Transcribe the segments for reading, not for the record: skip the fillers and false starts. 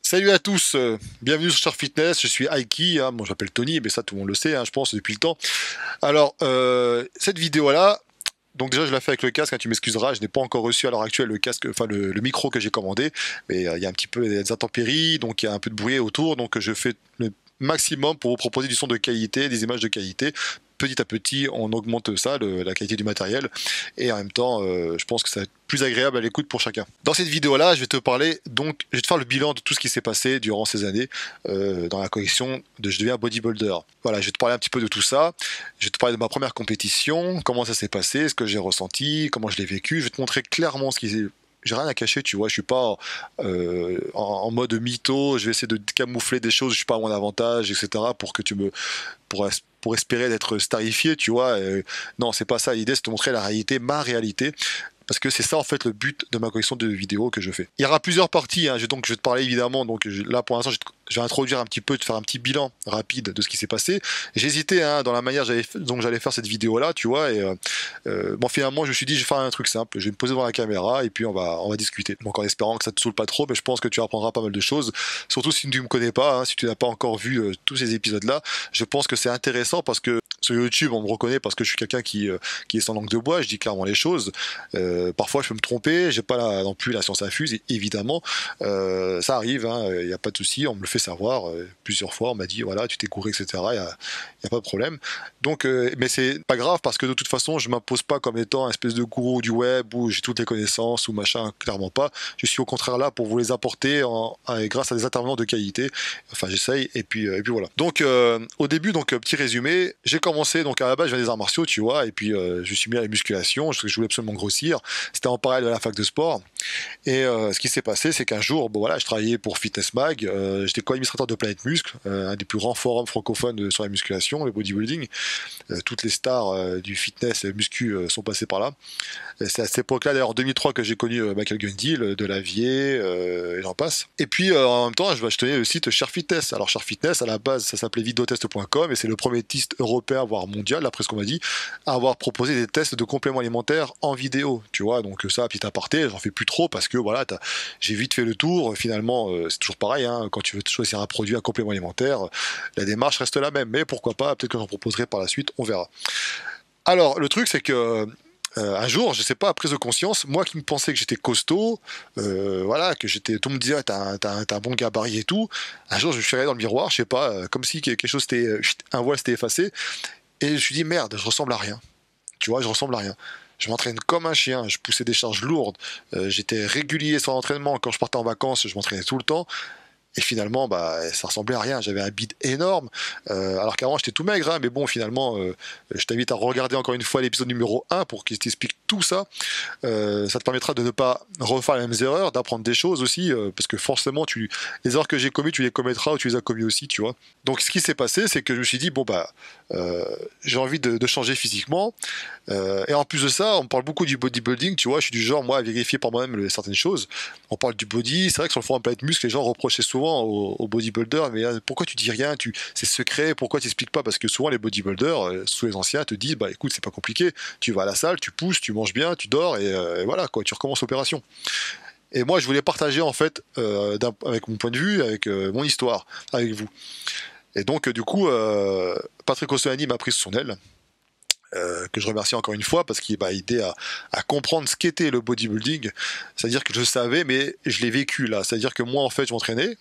Salut à tous, bienvenue sur Sharp Fitness, je suis Aiki, hein, moi je m'appelle Tony, mais ça tout le monde le sait, hein, je pense, depuis le temps. Alors, cette vidéo-là, donc déjà je la fais avec le casque, hein, tu m'excuseras, je n'ai pas encore reçu à l'heure actuelle le casque, enfin le micro que j'ai commandé, mais il y a un petit peu des intempéries, donc il y a un peu de bruit autour, donc je fais le maximum pour vous proposer du son de qualité, des images de qualité. Petit à petit, on augmente ça, la qualité du matériel, et en même temps, je pense que ça va être plus agréable à l'écoute pour chacun. Dans cette vidéo-là, je vais te parler, donc, je vais te faire le bilan de tout ce qui s'est passé durant ces années dans la collection de Je deviens bodybuilder. Voilà, je vais te parler un petit peu de tout ça. Je vais te parler de ma première compétition, comment ça s'est passé, ce que j'ai ressenti, comment je l'ai vécu. Je vais te montrer clairement ce qui s'est. J'ai rien à cacher, tu vois, je suis pas en mode mytho, je vais essayer de camoufler des choses, je suis pas à mon avantage, etc. pour que tu me pour, pour espérer d'être starifié, tu vois. Non, c'est pas ça. L'idée, c'est de te montrer la réalité, ma réalité. Parce que c'est ça en fait le but de ma collection de vidéos que je fais. Il y aura plusieurs parties, hein. Donc je vais te parler évidemment, là pour l'instant je vais introduire un petit peu, te faire un petit bilan rapide de ce qui s'est passé. J'hésitais hein, dans la manière dont j'allais faire cette vidéo là, tu vois, et bon finalement je me suis dit je vais faire un truc simple, je vais me poser devant la caméra et puis on va discuter. Donc en espérant que ça te saoule pas trop, mais je pense que tu apprendras pas mal de choses, surtout si tu ne me connais pas, hein, si tu n'as pas encore vu tous ces épisodes là, je pense que c'est intéressant parce que sur YouTube on me reconnaît parce que je suis quelqu'un qui est sans langue de bois, je dis clairement les choses. Parfois je peux me tromper, j'ai pas non plus la science infuse, évidemment. Ça arrive, il n'y a pas de souci, on me le fait savoir plusieurs fois, on m'a dit voilà, tu t'es couru, etc. Il y a pas de problème. Donc, mais c'est pas grave parce que de toute façon, je m'impose pas comme étant un espèce de gourou du web où j'ai toutes les connaissances ou machin, clairement pas. Je suis au contraire là pour vous les apporter grâce à des intervenants de qualité. Enfin, j'essaye et puis voilà. Donc, au début, donc petit résumé, j'ai commencé donc à la base, je viens des arts martiaux, tu vois, et puis je suis mis à la musculation, je voulais absolument grossir. C'était en parallèle de la fac de sport. Et ce qui s'est passé, c'est qu'un jour, bon, voilà, je travaillais pour Fitness Mag, j'étais co-administrateur de Planète Muscle, un des plus grands forums francophones sur la musculation, le bodybuilding. Toutes les stars du fitness muscu sont passées par là. C'est à cette époque-là, d'ailleurs en 2003, que j'ai connu Michael Gundil, Delavier, et j'en passe. Et puis en même temps, je tenais le site Cher Fitness. Alors Cher Fitness, à la base, ça s'appelait videotest.com et c'est le premier test européen, voire mondial, d'après ce qu'on m'a dit, à avoir proposé des tests de compléments alimentaires en vidéo. Tu vois, donc ça, petit aparté, j'en fais plus trop parce que voilà, j'ai vite fait le tour. Finalement, c'est toujours pareil, hein, quand tu veux choisir un produit, un complément alimentaire, la démarche reste la même. Mais pourquoi pas, peut-être que j'en proposerai par la suite, on verra. Alors, le truc, c'est que un jour, je sais pas, prise de conscience, moi qui me pensais que j'étais costaud, voilà, que j'étais, tout me disait, t'as un bon gabarit et tout. Un jour, je me suis regardé dans le miroir, je sais pas, comme si quelque chose s'était, un voile s'était effacé, et je me suis dit merde, je ressemble à rien. Tu vois, je ressemble à rien. Je m'entraîne comme un chien, je poussais des charges lourdes, j'étais régulier sur l'entraînement. Quand je partais en vacances, je m'entraînais tout le temps. Et finalement, bah, ça ressemblait à rien. J'avais un bide énorme. Alors qu'avant, j'étais tout maigre. Hein, mais bon, finalement, je t'invite à regarder encore une fois l'épisode numéro 1 pour qu'il t'explique tout ça. Ça te permettra de ne pas refaire les mêmes erreurs, d'apprendre des choses aussi. Parce que forcément, les erreurs que j'ai commises, tu les commettras ou tu les as commises aussi, tu vois. Donc, ce qui s'est passé, c'est que je me suis dit, bon, bah, j'ai envie de changer physiquement. Et en plus de ça, on parle beaucoup du bodybuilding, tu vois. Je suis du genre, moi, à vérifier par moi-même certaines choses. On parle du body. C'est vrai que sur le forum Planète Muscle, les gens reprochaient souvent aux bodybuilders, mais pourquoi tu dis rien, c'est secret, pourquoi tu expliques pas? Parce que souvent les bodybuilders, sous les anciens, te disent, bah écoute, c'est pas compliqué, tu vas à la salle, tu pousses, tu manges bien, tu dors, et voilà, quoi, tu recommences l'opération. Et moi, je voulais partager, en fait, avec mon point de vue, avec mon histoire, avec vous. Et donc, du coup, Patrick Ossoani m'a pris sous son aile, que je remercie encore une fois parce qu'il m'a aidé à comprendre ce qu'était le bodybuilding. C'est-à-dire que je savais, mais je l'ai vécu là. C'est-à-dire que moi, en fait, je m'entraînais.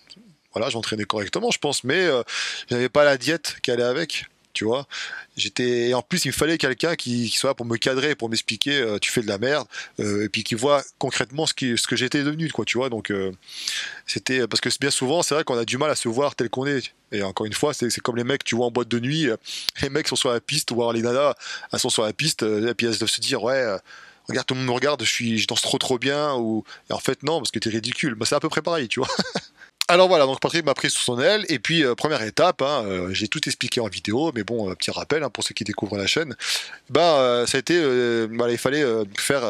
Voilà, je m'entraînais correctement, je pense, mais je n'avais pas la diète qui allait avec. Tu vois, et en plus il me fallait quelqu'un qui soit là pour me cadrer, pour m'expliquer tu fais de la merde, et puis qui voit concrètement ce que j'étais devenu, quoi, tu vois. Donc c'était parce que bien souvent c'est vrai qu'on a du mal à se voir tel qu'on est. Et encore une fois, c'est comme les mecs, tu vois, en boîte de nuit, les mecs sont sur la piste, ou alors les nanas, elles sont sur la piste, et puis elles doivent se dire, ouais, regarde, tout le monde me regarde, je danse trop bien, et en fait, non, parce que t'es ridicule. Bah, c'est à peu près pareil, tu vois. Alors voilà, donc Patrick m'a pris sous son aile, et puis première étape, hein, j'ai tout expliqué en vidéo, mais bon, petit rappel hein, pour ceux qui découvrent la chaîne, bah, ça a été, voilà, il fallait faire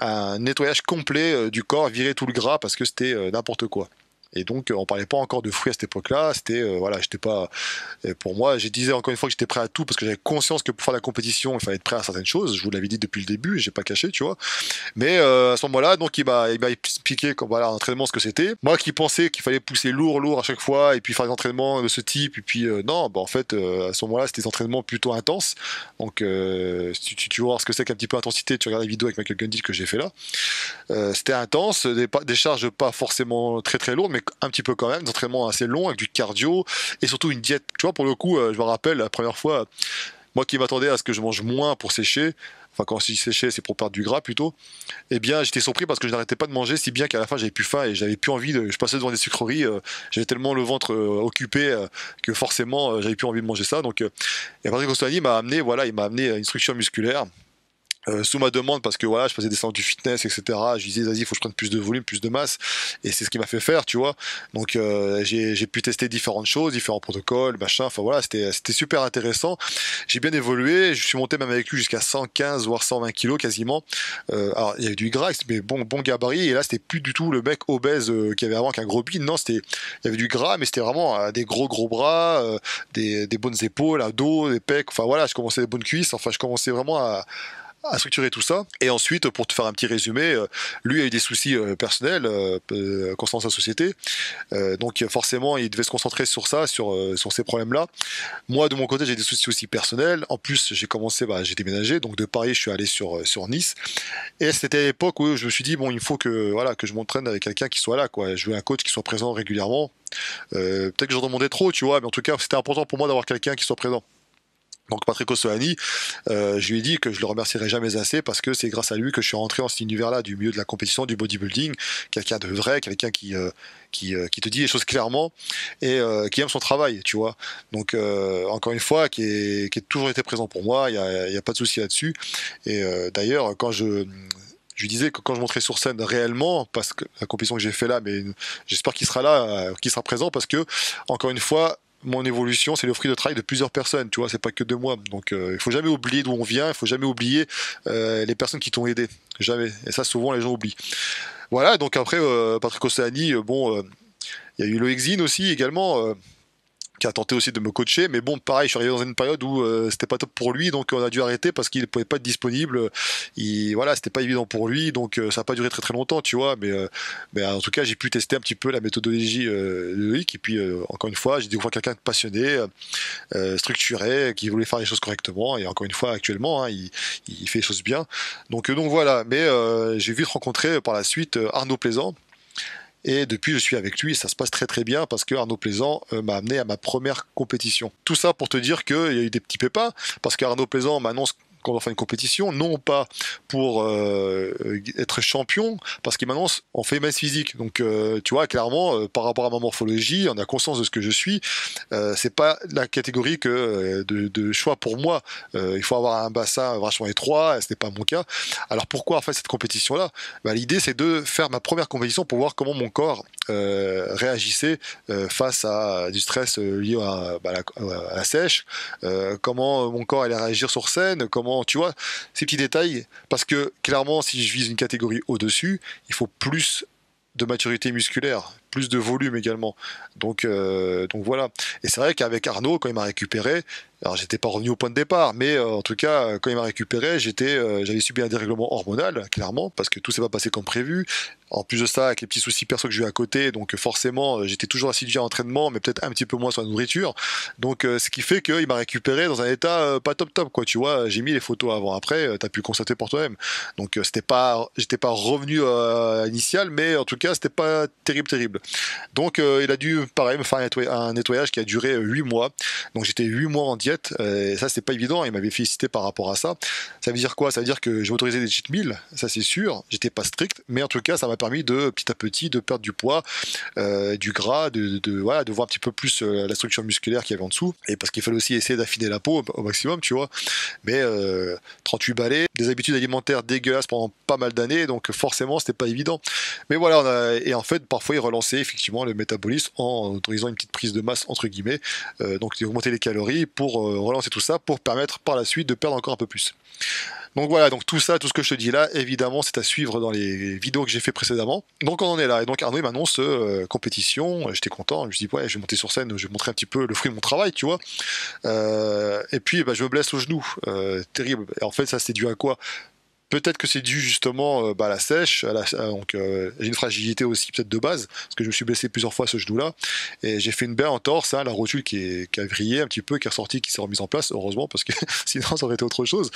un nettoyage complet du corps, virer tout le gras, parce que c'était n'importe quoi. Et donc on parlait pas encore de fruits à cette époque-là. C'était voilà, j'étais pas pour moi, je disais encore une fois que j'étais prêt à tout parce que j'avais conscience que pour faire la compétition, il fallait être prêt à certaines choses. Je vous l'avais dit depuis le début, j'ai pas caché, tu vois. Mais à ce moment-là, donc il m'a expliqué comme voilà l'entraînement ce que c'était. Moi qui pensais qu'il fallait pousser lourd à chaque fois et puis faire des entraînements de ce type et puis non, bah en fait à ce moment-là c'était des entraînements plutôt intenses. Donc si tu veux voir ce que c'est qu'un petit peu intensité, tu regardes la vidéo avec Michael Gundy que j'ai fait là. C'était intense, des charges pas forcément très lourdes, mais un petit peu quand même, des entraînements assez longs avec du cardio et surtout une diète. Tu vois, pour le coup, je me rappelle la première fois, moi qui m'attendais à ce que je mange moins pour sécher, enfin quand je dis sécher, c'est pour perdre du gras plutôt, eh bien j'étais surpris parce que je n'arrêtais pas de manger, si bien qu'à la fin j'avais plus faim et j'avais plus envie de. Je passais devant des sucreries, j'avais tellement le ventre occupé que forcément j'avais plus envie de manger ça. Donc, et Patrick Costolani m'a amené, voilà, il m'a amené une structure musculaire sous ma demande parce que voilà je faisais des séances du fitness etc, je disais vas-y il faut que je prenne plus de volume, plus de masse et c'est ce qui m'a fait faire, tu vois. Donc j'ai pu tester différentes choses, différents protocoles machin, enfin voilà c'était super intéressant, j'ai bien évolué, je suis monté même avec lui jusqu'à 115 voire 120 kilos quasiment. Alors il y avait du gras mais bon gabarit et là c'était plus du tout le mec obèse qu'il y avait avant qu'un gros bide, non, il y avait du gras mais c'était vraiment des gros bras, des bonnes épaules, un dos, des pecs, enfin voilà je commençais des bonnes cuisses, enfin je commençais vraiment à structurer tout ça. Et ensuite, pour te faire un petit résumé, lui a eu des soucis personnels concernant sa société. Donc forcément, il devait se concentrer sur ça, sur ces problèmes-là. Moi, de mon côté, j'ai des soucis aussi personnels. En plus, j'ai déménagé. Donc de Paris, je suis allé sur Nice. Et c'était à l'époque où je me suis dit, bon, il faut que je m'entraîne avec quelqu'un qui soit là, quoi. Je veux un coach qui soit présent régulièrement. Peut-être que j'en demandais trop, tu vois, mais en tout cas, c'était important pour moi d'avoir quelqu'un qui soit présent. Donc Patrick O'Soani, je lui ai dit que je le remercierai jamais assez parce que c'est grâce à lui que je suis rentré dans cet univers-là du milieu de la compétition, du bodybuilding, quelqu'un de vrai, quelqu'un qui te dit les choses clairement et qui aime son travail, tu vois. Donc encore une fois, qui a toujours été présent pour moi, il y a pas de souci là-dessus. Et d'ailleurs, quand je lui disais que quand je monterai sur scène réellement, parce que la compétition que j'ai fait là, mais j'espère qu'il sera là, qu'il sera présent parce que encore une fois mon évolution, c'est le fruit de travail de plusieurs personnes, tu vois, c'est pas que de moi. Donc, il faut jamais oublier d'où on vient, il faut jamais oublier les personnes qui t'ont aidé, jamais. Et ça, souvent, les gens oublient. Voilà, donc après, Patrick Océani, il y a eu Loïc Zine aussi, également, qui a tenté aussi de me coacher, mais bon, pareil, je suis arrivé dans une période où c'était pas top pour lui, donc on a dû arrêter parce qu'il pouvait pas être disponible. Voilà, c'était pas évident pour lui, donc ça a pas duré très longtemps, tu vois. Mais en tout cas, j'ai pu tester un petit peu la méthodologie de Loïc, et puis encore une fois, j'ai découvert quelqu'un de passionné, structuré, qui voulait faire les choses correctement, et encore une fois, actuellement, hein, il fait les choses bien. Donc voilà, mais j'ai vite rencontré par la suite Arnaud Plaisant. Et depuis, je suis avec lui et ça se passe très bien parce que Arnaud Plaisant m'a amené à ma première compétition. Tout ça pour te dire qu'il y a eu des petits pépins parce qu'Arnaud Plaisant m'annonce qu'on va faire une compétition, non pas pour être champion, parce qu'il m'annonce on fait masse physique. Donc tu vois, clairement, par rapport à ma morphologie, on a conscience de ce que je suis. C'est pas la catégorie de choix pour moi. Il faut avoir un bassin vachement étroit, ce n'est pas mon cas. Alors pourquoi en fait cette compétition-là? L'idée c'est de faire ma première compétition pour voir comment mon corps réagissait face à du stress lié à la sèche, comment mon corps allait réagir sur scène, comment, tu vois, ces petits détails, parce que clairement si je vise une catégorie au-dessus, il faut plus de maturité musculaire, plus de volume également. Donc voilà. Et c'est vrai qu'avec Arnaud, quand il m'a récupéré, alors j'étais pas revenu au point de départ, mais en tout cas, quand il m'a récupéré, j'avais subi un dérèglement hormonal, clairement, parce que tout s'est pas passé comme prévu. En plus de ça, avec les petits soucis perso que j'ai eu à côté, donc forcément, j'étais toujours assidu à l'entraînement, mais peut-être un petit peu moins sur la nourriture. Donc ce qui fait qu'il m'a récupéré dans un état pas top, quoi. Tu vois, j'ai mis les photos avant-après, t'as pu le constater pour toi-même. Donc j'étais pas revenu initial, mais en tout cas, c'était pas terrible. Donc il a dû, pareil, me faire un nettoyage qui a duré 8 mois. Donc j'étais 8 mois en diète, et ça c'est pas évident, il m'avait félicité par rapport à ça. Ça veut dire quoi? Ça veut dire que j'ai autorisé des cheat meals, ça c'est sûr, j'étais pas strict, mais en tout cas ça m'a permis de petit à petit de perdre du poids, du gras, voilà, de voir un petit peu plus la structure musculaire qu'il y avait en dessous, et parce qu'il fallait aussi essayer d'affiner la peau au maximum, tu vois. Mais 38 balais, des habitudes alimentaires dégueulasses pendant pas mal d'années, donc forcément c'était pas évident. Mais voilà, et en fait parfois il relançait effectivement le métabolisme en autorisant une petite prise de masse entre guillemets, donc d'augmenter les calories pour relancer tout ça, pour permettre par la suite de perdre encore un peu plus. Donc voilà, donc tout ça, tout ce que je te dis là, évidemment, c'est à suivre dans les vidéos que j'ai fait précédemment. Donc on en est là, et donc Arnaud il m'annonce compétition, j'étais content, je me dis ouais, je vais monter sur scène, je vais montrer un petit peu le fruit de mon travail, tu vois. Et puis bah, je me blesse au genou, terrible. Et en fait, ça c'est dû à quoi? Peut-être que c'est dû justement à la sèche, donc j'ai une fragilité aussi peut-être de base, parce que je me suis blessé plusieurs fois à ce genou-là, et j'ai fait une belle entorse, hein, la rotule qui a vrillé un petit peu, qui est ressortie, qui s'est remise en place, heureusement, parce que sinon ça aurait été autre chose.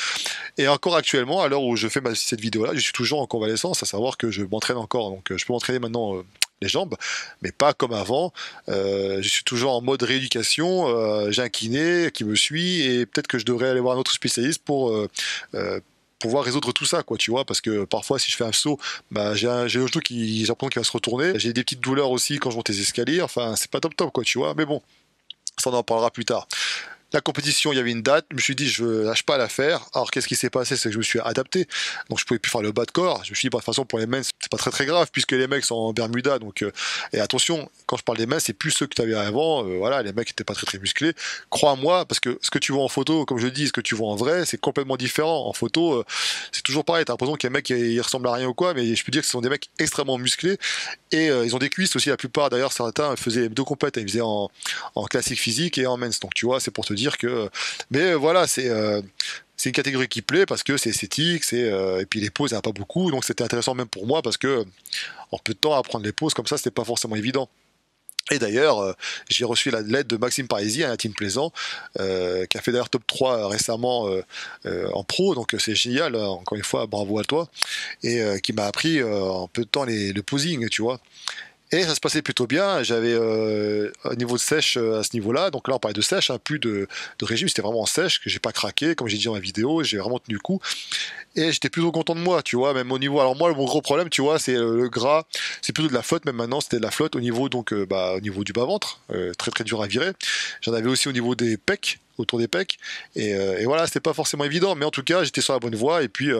Et encore actuellement, à l'heure où je fais cette vidéo-là, je suis toujours en convalescence, à savoir que je m'entraîne encore, donc je peux m'entraîner maintenant les jambes, mais pas comme avant. Je suis toujours en mode rééducation, j'ai un kiné qui me suit, et peut-être que je devrais aller voir un autre spécialiste pour pouvoir résoudre tout ça, quoi, tu vois, parce que parfois si je fais un saut, bah j'ai le genou j'ai l'impression qu'il va se retourner, j'ai des petites douleurs aussi quand je monte les escaliers, enfin c'est pas top top, quoi, tu vois, mais bon, ça on en parlera plus tard. La compétition, il y avait une date, je me suis dit je lâche pas à la faire. Alors qu'est-ce qui s'est passé, c'est que je me suis adapté, donc je pouvais plus faire le bas de corps. Je me suis dit bah, de toute façon pour les mains c'est pas très grave puisque les mecs sont en Bermuda, donc et attention, quand je parle des mains, c'est plus ceux que tu avais avant, voilà, les mecs étaient pas très musclés. Crois-moi, parce que ce que tu vois en photo, comme je dis, ce que tu vois en vrai, c'est complètement différent. En photo, c'est toujours pareil, t'as l'impression que les mecs ils ressemblent à rien ou quoi, mais je peux dire que ce sont des mecs extrêmement musclés, et ils ont des cuisses aussi, la plupart d'ailleurs, certains faisaient deux compètes, ils faisaient en classique physique et en men's, donc tu vois, c'est pour te dire que mais voilà, c'est une catégorie qui plaît parce que c'est esthétique, et puis les poses, il n'y en a pas beaucoup, donc c'était intéressant même pour moi parce que en peu de temps, apprendre les poses comme ça, c'était pas forcément évident. Et d'ailleurs, j'ai reçu l'aide de Maxime Parisi, un team plaisant, qui a fait d'ailleurs top 3 récemment en pro, donc c'est génial, encore une fois, bravo à toi, et qui m'a appris en peu de temps le posing, tu vois. Et ça se passait plutôt bien, j'avais un niveau de sèche à ce niveau-là, donc là on parlait de sèche, hein, plus de régime, c'était vraiment en sèche, que j'ai pas craqué, comme j'ai dit dans ma vidéo, j'ai vraiment tenu le coup, et j'étais plutôt content de moi, tu vois, même au niveau, alors moi mon gros problème, tu vois, c'est le gras, c'est plutôt de la flotte, même maintenant c'était de la flotte au niveau, donc, au niveau du bas-ventre, très dur à virer, j'en avais aussi au niveau des pecs, autour des pecs, et voilà, c'était pas forcément évident, mais en tout cas j'étais sur la bonne voie, et puis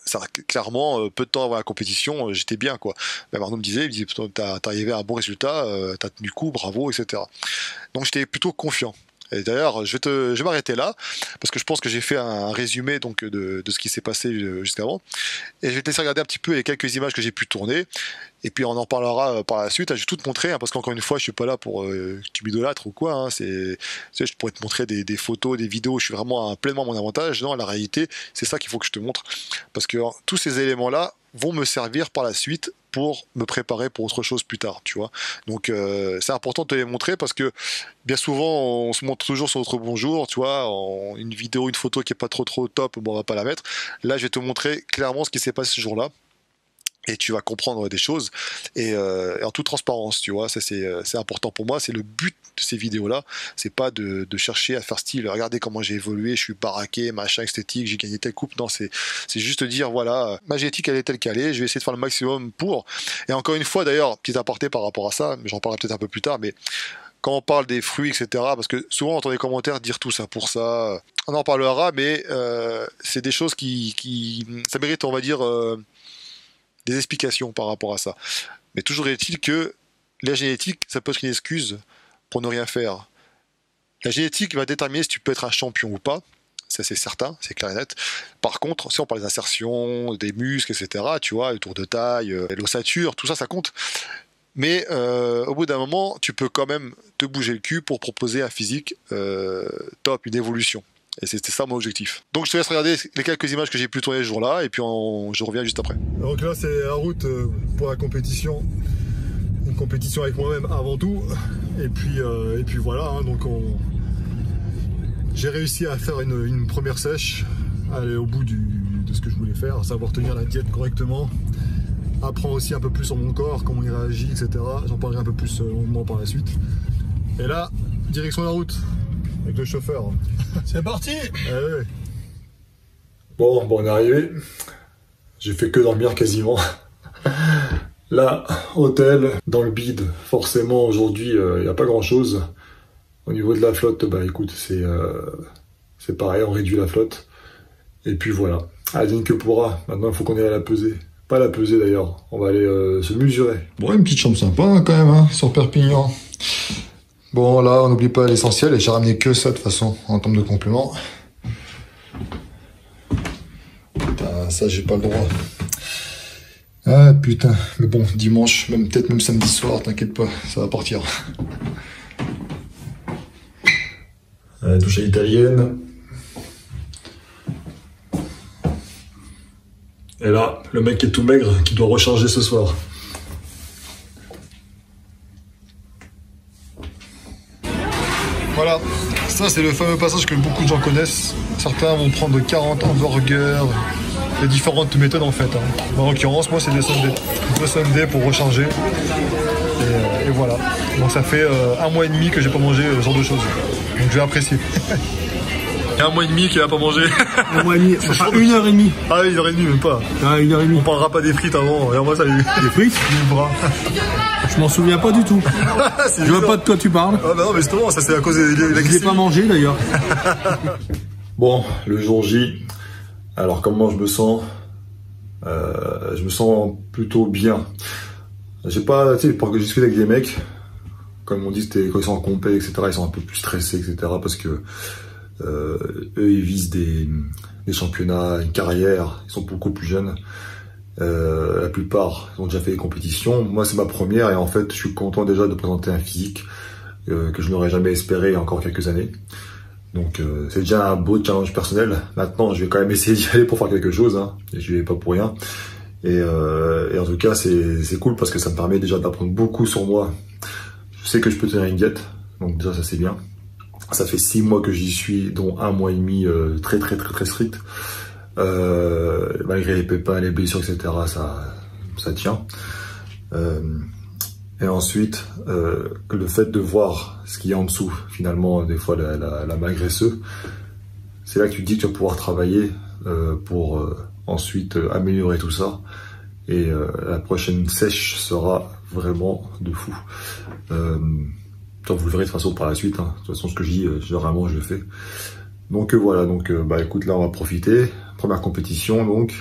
ça, clairement, peu de temps avant la compétition, j'étais bien, quoi. Même Arnaud me disait, t'as arrivé à un bon résultat, t'as tenu le coup, bravo, etc. Donc j'étais plutôt confiant. Et d'ailleurs, je vais m'arrêter là, parce que je pense que j'ai fait un résumé donc, de ce qui s'est passé jusqu'avant. Et je vais te laisser regarder un petit peu les quelques images que j'ai pu tourner. Et puis on en parlera par la suite. Je vais tout te montrer, hein, parce qu'encore une fois, je suis pas là pour que tu m'idolâtres ou quoi. Hein, je pourrais te montrer des photos, des vidéos. Je suis vraiment pleinement à mon avantage. Non, la réalité, c'est ça qu'il faut que je te montre. Parce que tous ces éléments-là vont me servir par la suite pour me préparer pour autre chose plus tard, tu vois. Donc c'est important de te les montrer parce que bien souvent on se montre toujours sur notre bonjour, tu vois, une vidéo, une photo qui est pas trop top, bon on va pas la mettre. Là je vais te montrer clairement ce qui s'est passé ce jour-là. Et tu vas comprendre des choses, et en toute transparence, tu vois, ça c'est important pour moi, c'est le but de ces vidéos-là, c'est pas de chercher à faire style, regardez comment j'ai évolué, je suis baraqué, machin, esthétique, j'ai gagné telle coupe, non, c'est juste dire, voilà, ma génétique elle est telle qu'elle est, je vais essayer de faire le maximum pour, et encore une fois d'ailleurs, petit aparté par rapport à ça, mais j'en parlerai peut-être un peu plus tard, mais quand on parle des fruits, etc., parce que souvent on entend des commentaires dire tout ça pour ça, on en parlera, mais c'est des choses ça mérite, on va dire, des explications par rapport à ça. Mais toujours est-il que la génétique, ça peut être une excuse pour ne rien faire. La génétique va déterminer si tu peux être un champion ou pas, ça c'est certain, c'est clair et net. Par contre, si on parle des insertions, des muscles, etc., tu vois, le tour de taille, l'ossature, tout ça, ça compte. Mais au bout d'un moment, tu peux quand même te bouger le cul pour proposer un physique top, une évolution. Et c'était ça mon objectif. Donc je te laisse regarder les quelques images que j'ai pu tourner ce jour-là, et puis je reviens juste après. Donc là c'est la route pour la compétition. Une compétition avec moi-même avant tout. Et puis voilà, hein, donc j'ai réussi à faire une première sèche, aller au bout de ce que je voulais faire, savoir tenir la diète correctement, apprendre aussi un peu plus sur mon corps, comment il réagit, etc. J'en parlerai un peu plus longuement par la suite. Et là, direction la route. Avec le chauffeur. C'est parti. Ouais. Bon, on est arrivé. J'ai fait que dormir quasiment. Là, hôtel, dans le bide. Forcément, aujourd'hui, il n'y a pas grand-chose. Au niveau de la flotte, bah écoute, c'est pareil, on réduit la flotte. Et puis voilà. Advienne que pourra. Maintenant, il faut qu'on aille à la pesée. Pas la pesée d'ailleurs. On va aller se mesurer. Bon, une petite chambre sympa hein, quand même, hein, sur Perpignan. Bon, là, on n'oublie pas l'essentiel, et j'ai ramené que ça, de toute façon, en termes de compléments. Putain, ça, j'ai pas le droit. Ah, putain. Mais bon, dimanche, peut-être même samedi soir, t'inquiète pas, ça va partir. Douche à l'italienne. Et là, le mec qui est tout maigre, qui doit recharger ce soir. Voilà, ça c'est le fameux passage que beaucoup de gens connaissent. Certains vont prendre 40 hamburgers, les différentes méthodes en fait. Hein. En l'occurrence, moi c'est des Sundays. 2 Sundays pour recharger. Et voilà. Donc ça fait 1 mois et demi que j'ai pas mangé ce genre de choses. Donc je vais apprécier. Il y a 1 mois et demi qu'il n'a pas mangé. 1 mois et demi, enfin 1h30. Ah oui, 1h30 même pas. Ah, 1h30. On parlera pas des frites avant. Et moi ça des frites, des bras. Je m'en souviens pas du tout. Je vois pas de quoi tu parles. Ah bah non mais justement, ça c'est à cause de la Je l'ai pas mangé d'ailleurs. Bon, le jour J. Alors comment je me sens? Je me sens plutôt bien. J'ai pas, tu sais, pour que je discute avec des mecs, comme on dit, c'était quand ils sont en compé, etc. Ils sont un peu plus stressés, etc. Parce que eux, ils visent des championnats, une carrière. Ils sont beaucoup plus jeunes. La plupart ont déjà fait des compétitions. Moi, c'est ma première et en fait, je suis content déjà de présenter un physique que je n'aurais jamais espéré il y a encore quelques années. Donc, c'est déjà un beau challenge personnel. Maintenant, je vais quand même essayer d'y aller pour faire quelque chose. Hein. Je n'y vais pas pour rien. Et en tout cas, c'est cool parce que ça me permet déjà d'apprendre beaucoup sur moi. Je sais que je peux tenir une diète. Donc déjà, ça c'est bien. Ça fait 6 mois que j'y suis, dont 1 mois et demi très strict. Malgré les pépins, les blessures, etc., ça tient. Et ensuite, le fait de voir ce qu'il y a en dessous, finalement, des fois, la malgraisseux, c'est là que tu te dis que tu vas pouvoir travailler pour ensuite améliorer tout ça. Et la prochaine sèche sera vraiment de fou. Vous le verrez de toute façon par la suite. Hein. De toute façon, ce que je dis, généralement, je le fais. Donc voilà, donc bah écoute, là on va profiter. Première compétition, donc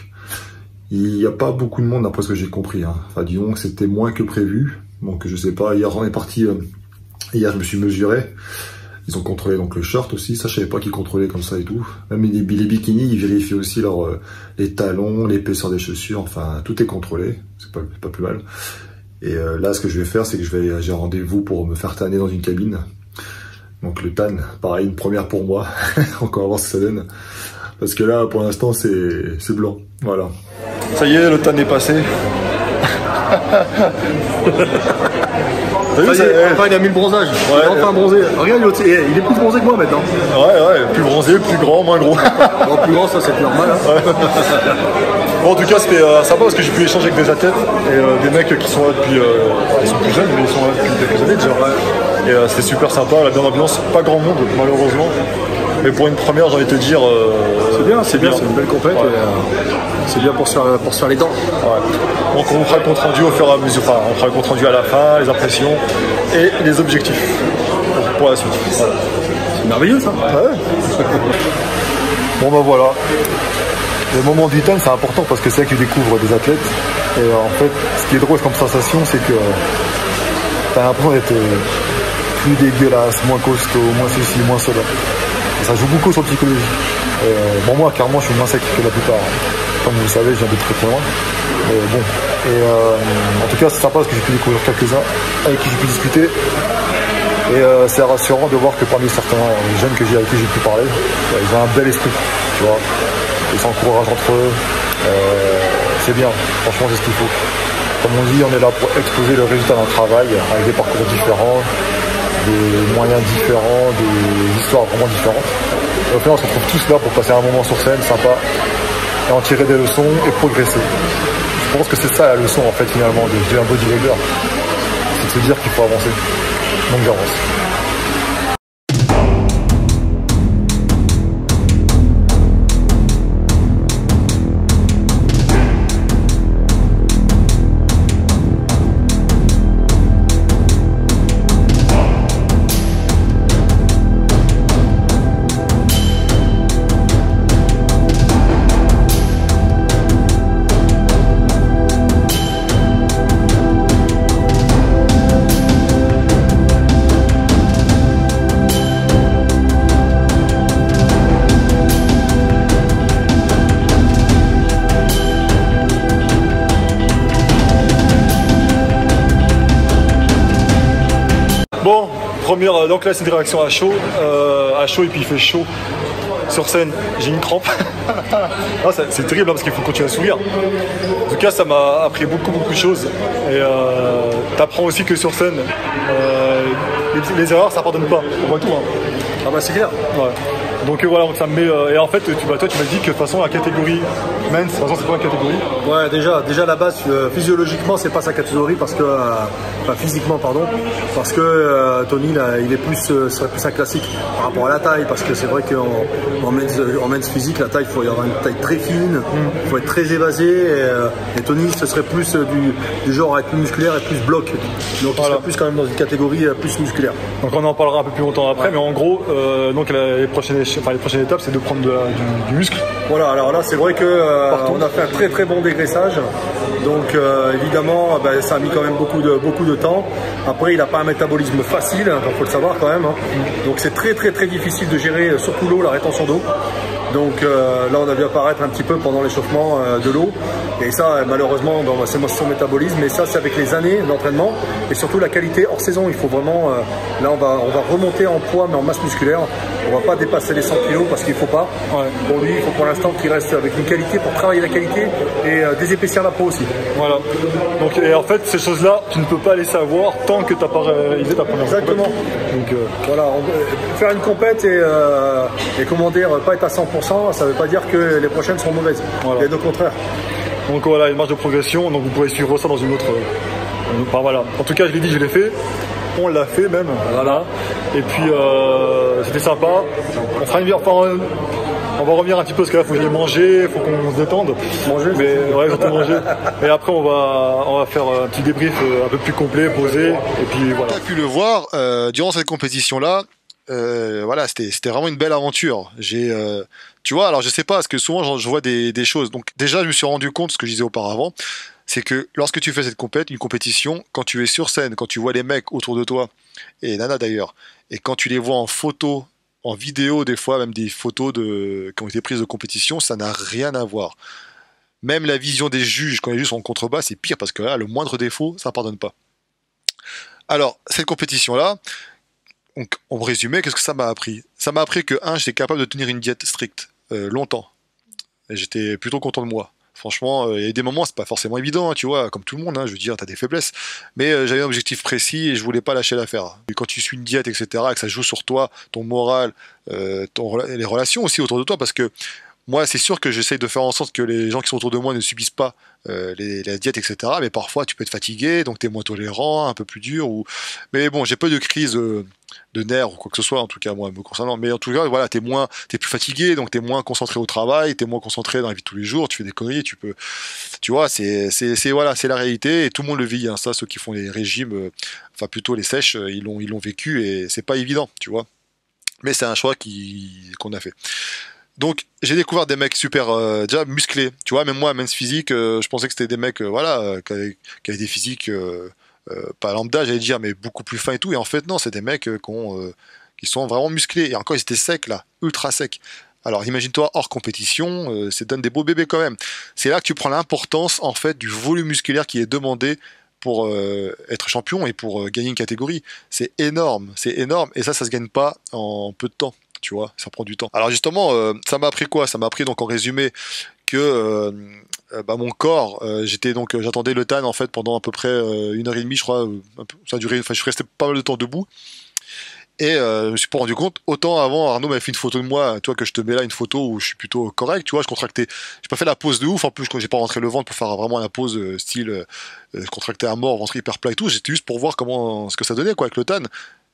il n'y a pas beaucoup de monde d'après ce que j'ai compris. Hein. Enfin, disons que c'était moins que prévu. Donc je sais pas. Hier on est parti. Hier je me suis mesuré. Ils ont contrôlé donc le short aussi. Ça je savais pas qu'ils contrôlaient comme ça et tout. Même les bikinis, ils vérifient aussi les talons, l'épaisseur des chaussures. Enfin tout est contrôlé. C'est pas plus mal. Et là ce que je vais faire, c'est que j'ai un rendez-vous pour me faire tanner dans une cabine. Donc le tan, pareil, une première pour moi. Encore à voir ce que ça donne. Parce que là, pour l'instant, c'est blanc. Voilà. Ça y est, le tan est passé. Ça y est, enfin, il a mis le bronzage. Ouais, il est enfin bronzé. Regarde, il est plus bronzé que moi maintenant. Ouais, plus bronzé, plus grand, moins gros. Bon, plus grand, ça c'est normal. Hein. Ouais. Bon, en tout cas, c'était sympa parce que j'ai pu échanger avec des athlètes et des mecs qui sont là depuis. Ils sont plus jeunes, mais ils sont là depuis quelques années déjà. Ouais. Et c'était super sympa, la bonne ambiance, pas grand monde malheureusement. Mais pour une première, j'ai envie de te dire. C'est bien, c'est une belle compète. Ouais. C'est bien pour se faire les dents. Ouais. Donc on fera le compte rendu au fur et à mesure. Enfin, on fera le compte rendu à la fin, les impressions et les objectifs pour la suite. Voilà. C'est merveilleux ça. Ouais. Bon bah voilà. Le moment du temps, c'est important parce que c'est là que tu découvres des athlètes. Et en fait, ce qui est drôle comme sensation, c'est que t'as l'impression d'être plus dégueulasse, moins costaud, moins ceci, moins cela. Et ça joue beaucoup sur la psychologie. Bon, moi, clairement, je suis moins sec que la plupart. Comme vous le savez, je viens de très loin. Mais bon. Et en tout cas, c'est sympa parce que j'ai pu découvrir quelques-uns avec qui j'ai pu discuter. Et c'est rassurant de voir que parmi certains jeunes avec qui j'ai pu parler, ils ont un bel esprit, tu vois. Ils s'encouragent entre eux. C'est bien, franchement, c'est ce qu'il faut. Comme on dit, on est là pour exposer le résultat d'un travail avec des parcours différents, des moyens différents, des histoires vraiment différentes. Et au final, on se retrouve tous là pour passer un moment sur scène sympa et en tirer des leçons et progresser. Je pense que c'est ça la leçon en fait finalement de un bodybuilder. C'est de se dire qu'il faut avancer. Donc j'avance. Bon, première, donc là c'est une réaction à chaud et puis il fait chaud. Sur scène, j'ai une crampe. Ah, c'est terrible hein, parce qu'il faut continuer à sourire. En tout cas, ça m'a appris beaucoup de choses. Et t'apprends aussi que sur scène, les erreurs, ça pardonne pas. On voit tout. Hein. Ah bah c'est clair. Ouais. Donc voilà, ça me met. Et en fait, toi, tu m'as dit que de toute façon, la catégorie men's, de toute façon, c'est pas une catégorie. Ouais, déjà à la base, physiologiquement, c'est pas sa catégorie parce que. Enfin, physiquement, pardon. Parce que Tony, là, il est serait plus un classique par rapport à la taille. Parce que c'est vrai qu'en men's physique, la taille, il faut y avoir une taille très fine, il faut être très évasé. Et Tony, ce serait plus du genre à être plus musculaire et plus bloc. Donc, il serait plus quand même dans une catégorie plus musculaire. Donc, on en parlera un peu plus longtemps après, mais en gros, donc les prochaines étapes, c'est de prendre du muscle. Voilà, alors là, c'est vrai qu'on a fait un très bon dégraissage. Donc, évidemment, ça a mis quand même beaucoup de temps. Après, il n'a pas un métabolisme facile, il faut le savoir quand même. Hein. Donc, c'est très difficile de gérer, surtout l'eau, la rétention d'eau. Donc là, on a vu apparaître un petit peu pendant l'échauffement de l'eau. Et ça, malheureusement, c'est son métabolisme. Mais ça, c'est avec les années d'entraînement. Et surtout la qualité hors saison. Il faut vraiment... là, on va remonter en poids, mais en masse musculaire. On va pas dépasser les 100 kg parce qu'il ne faut pas. Ouais. Pour lui, il faut pour l'instant qu'il reste avec une qualité pour travailler la qualité et désépaissir la peau aussi. Voilà. Donc, et en fait, ces choses-là, tu ne peux pas les savoir tant que tu n'as pas réalisé ta première compète. Exactement. Donc voilà, faire une compète et comment dire, pas être à 100%, ça ne veut pas dire que les prochaines seront mauvaises. Voilà. Et au contraire. Donc voilà, une marge de progression. Donc vous pourrez suivre ça dans une autre. Enfin voilà. En tout cas, je l'ai dit, je l'ai fait. On l'a fait même. Voilà. Et puis c'était sympa. On fera une on va revenir un petit peu parce que là, il faut que j'aille manger, il faut qu'on se détende. Manger, mais ouais, surtout manger. Et après, on va faire un petit débrief un peu plus complet, posé. Et puis voilà. Tu as pu le voir durant cette compétition-là. Voilà, c'était vraiment une belle aventure. Tu vois, alors je sais pas, parce que souvent je vois des choses. Donc déjà, je me suis rendu compte, ce que je disais auparavant, c'est que lorsque tu fais une compétition, quand tu es sur scène, quand tu vois les mecs autour de toi, et Nana d'ailleurs, et quand tu les vois en photo, en vidéo, des fois, même des photos qui ont été prises de compétition, ça n'a rien à voir. Même la vision des juges, quand les juges sont en contrebas, c'est pire, parce que là, le moindre défaut, ça pardonne pas. Alors, cette compétition-là, donc, en résumé, qu'est-ce que ça m'a appris? Ça m'a appris que, j'étais capable de tenir une diète stricte, longtemps. Et j'étais plutôt content de moi. Franchement, il y a des moments, c'est pas forcément évident, hein, tu vois, comme tout le monde, hein, je veux dire, t'as des faiblesses. Mais j'avais un objectif précis et je voulais pas lâcher l'affaire. Et quand tu suis une diète, etc., et que ça joue sur toi, ton moral, les relations aussi autour de toi, parce que moi, c'est sûr que j'essaye de faire en sorte que les gens qui sont autour de moi ne subissent pas la diète, etc. Mais parfois, tu peux être fatigué, donc tu es moins tolérant, un peu plus dur. Mais bon, j'ai pas eu de crise de nerfs ou quoi que ce soit, en tout cas, moi, me concernant. Mais en tout cas, voilà, t'es plus fatigué, donc t'es moins concentré au travail, t'es moins concentré dans la vie de tous les jours, tu fais des conneries, tu vois, voilà, c'est la réalité et tout le monde le vit. Hein, ça, ceux qui font les régimes, enfin plutôt les sèches, ils l'ont vécu et c'est pas évident, tu vois. Mais c'est un choix qu'on a fait. Donc j'ai découvert des mecs super déjà musclés, tu vois, même moi, men's physique, je pensais que c'était des mecs qui avaient des physiques pas lambda, j'allais dire, mais beaucoup plus fins et tout, et en fait non, c'est des mecs qui sont vraiment musclés, et encore ils étaient secs là, ultra secs. Alors imagine-toi hors compétition, ça donne des beaux bébés quand même. C'est là que tu prends l'importance en fait du volume musculaire qui est demandé pour être champion et pour gagner une catégorie. C'est énorme, et ça se gagne pas en peu de temps. Tu vois, ça prend du temps. Alors justement, ça m'a appris quoi? Ça m'a appris donc en résumé que mon corps, j'attendais le TAN en fait pendant à peu près 1h30, je crois. Ça a duré, enfin, je suis resté pas mal de temps debout. Et je me suis pas rendu compte. Autant avant, Arnaud m'avait fait une photo de moi, toi que je te mets là une photo où je suis plutôt correct. Tu vois, je contractais. J'ai pas fait la pose de ouf. En plus, quand j'ai pas rentré le ventre pour faire vraiment la pose style, je contractais à mort, ventre hyper plat et tout. J'étais juste pour voir ce que ça donnait quoi avec le TAN.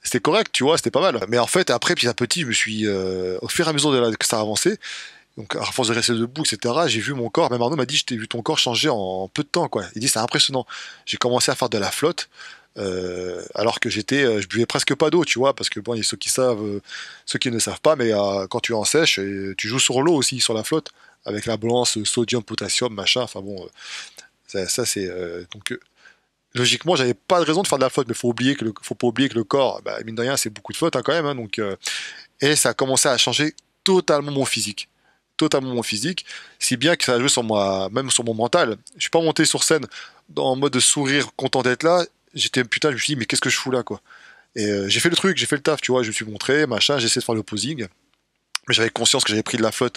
C'était correct, tu vois, c'était pas mal. Mais en fait, après, petit à petit, je me suis, au fur et à mesure que ça avançait, donc à force de rester debout, etc., j'ai vu mon corps, même Arnaud m'a dit, je t'ai vu ton corps changer en peu de temps, quoi. Il dit, c'est impressionnant. J'ai commencé à faire de la flotte, alors que je buvais presque pas d'eau, tu vois, parce que bon, il y a ceux qui savent, ceux qui ne savent pas, mais quand tu es en sèche, tu joues sur l'eau aussi, sur la flotte, avec la balance sodium, potassium, machin, enfin bon, ça c'est, donc, logiquement, j'avais pas de raison de faire de la flotte, mais faut pas oublier que le corps, mine de rien, c'est beaucoup de flotte hein, quand même. Hein, donc, et ça a commencé à changer totalement mon physique. Totalement mon physique. Si bien que ça a joué sur moi, même sur mon mental. Je suis pas monté sur scène en mode de sourire, content d'être là. Putain, je me suis dit, mais qu'est-ce que je fous là, quoi. Et j'ai fait le truc, j'ai fait le taf, tu vois, je me suis montré, machin, j'ai essayé de faire le posing, mais j'avais conscience que j'avais pris de la flotte